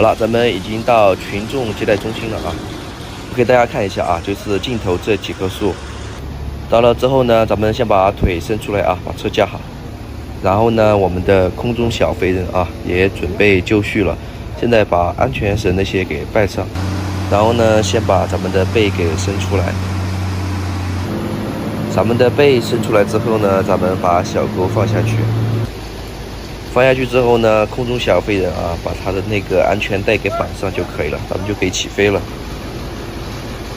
好了，咱们已经到群众接待中心了啊。我给大家看一下啊，就是镜头这几棵树。到了之后呢，咱们先把腿伸出来啊，把车架好。然后呢，我们的空中小飞人啊也准备就绪了。现在把安全绳那些给带上，然后呢，先把咱们的背给伸出来。咱们的背伸出来之后呢，咱们把小钩放下去。放下去之后呢，空中小飞人啊，把它的那个安全带给绑上就可以了，咱们就可以起飞了。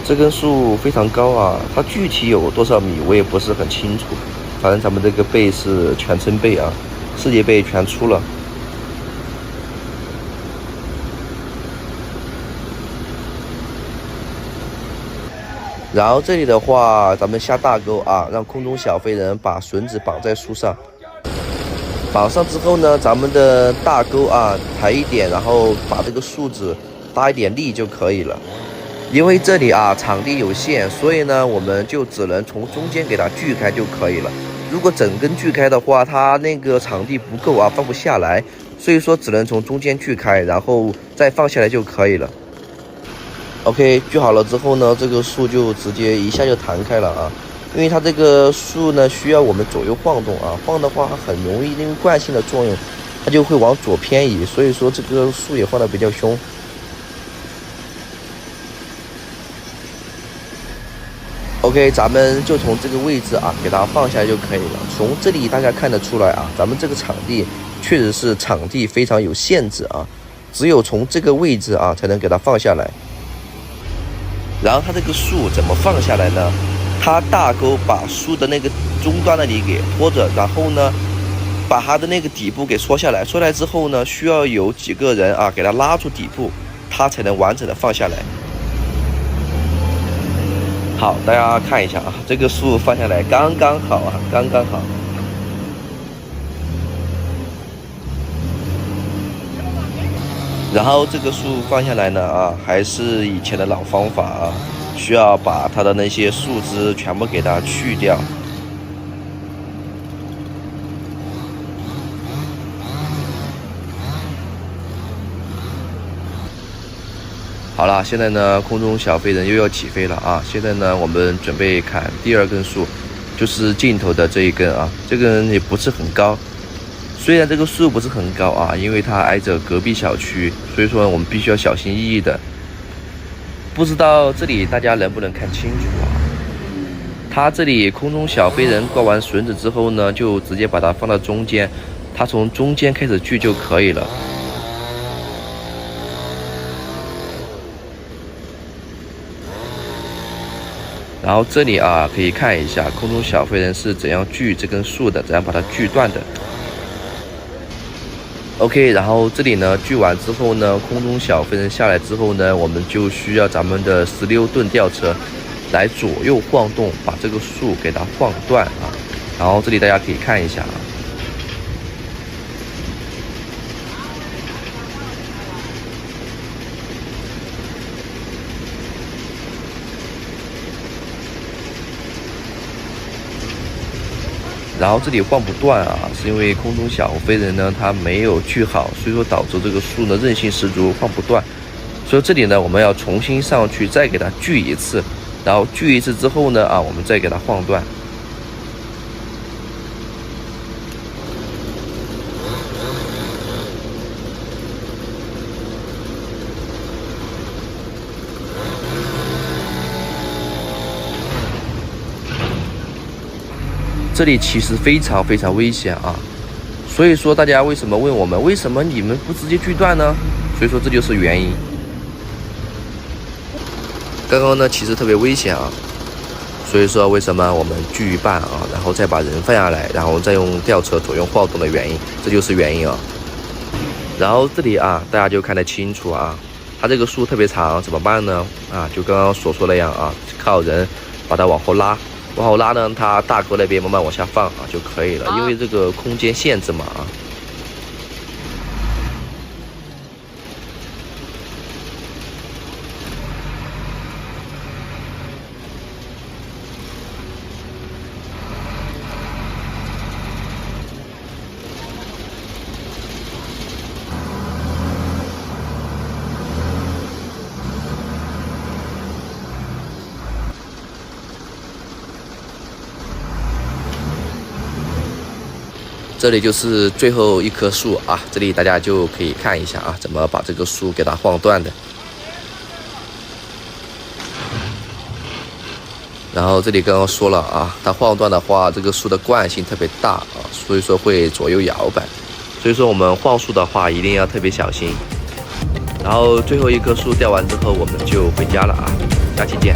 这根树非常高啊，它具体有多少米我也不是很清楚，反正咱们这个背是全撑背啊，世界背全出了。然后这里的话，咱们下大钩啊，让空中小飞人把绳子绑在树上。绑上之后呢，咱们的大钩啊抬一点，然后把这个树枝搭一点力就可以了。因为这里啊场地有限，所以呢我们就只能从中间给它锯开就可以了。如果整根锯开的话，它那个场地不够啊，放不下来，所以说只能从中间锯开，然后再放下来就可以了。OK， 锯好了之后呢，这个树就直接一下就弹开了啊。因为它这个树呢需要我们左右晃动啊，晃的话很容易因为惯性的作用，它就会往左偏移，所以说这个树也晃得比较凶。OK， 咱们就从这个位置啊给它放下来就可以了。从这里大家看得出来啊，咱们这个场地确实是场地非常有限制啊，只有从这个位置啊才能给它放下来。然后它这个树怎么放下来呢？它大钩把树的那个中端那里给拖着，然后呢，把它的那个底部给缩下来。缩下来之后呢，需要有几个人啊给它拉住底部，它才能完整的放下来。好，大家看一下啊，这个树放下来刚刚好啊，刚刚好。然后这个树放下来呢啊，还是以前的老方法啊。需要把它的那些树枝全部给它去掉。好了，现在呢，空中小飞人又要起飞了啊！现在呢，我们准备砍第二根树，就是尽头的这一根啊。这根也不是很高，虽然这个树不是很高啊，因为它挨着隔壁小区，所以说我们必须要小心翼翼的。不知道这里大家能不能看清楚啊？它这里空中小飞人挂完绳子之后呢，就直接把它放到中间，它从中间开始锯就可以了。然后这里啊，可以看一下空中小飞人是怎样锯这根树的，怎样把它锯断的。OK， 然后这里呢锯完之后呢，空中小飞人下来之后呢，我们就需要咱们的16吨吊车来左右晃动，把这个树给它晃断啊。然后这里大家可以看一下啊。然后这里晃不断啊，是因为空中小飞人呢它没有锯好，所以说导致这个树呢韧性十足，晃不断。所以这里呢我们要重新上去再给它锯一次，然后锯一次之后呢啊，我们再给它晃断。这里其实非常非常危险啊，所以说大家为什么问我们为什么你们不直接锯断呢？所以说这就是原因。刚刚呢其实特别危险啊，所以说为什么我们锯一半啊，然后再把人放下来，然后再用吊车左右晃动的原因，这就是原因啊。然后这里啊大家就看得清楚啊，它这个树特别长，怎么办呢？啊，就刚刚所说那样啊，靠人把它往后拉。往后拉呢，它大钩那边慢慢往下放啊就可以了，因为这个空间限制嘛啊。这里就是最后一棵树啊，这里大家就可以看一下啊，怎么把这个树给它晃断的。然后这里刚刚说了啊，它晃断的话，这个树的惯性特别大啊，所以说会左右摇摆。所以说我们晃树的话，一定要特别小心。然后最后一棵树吊完之后，我们就回家了啊，下期见。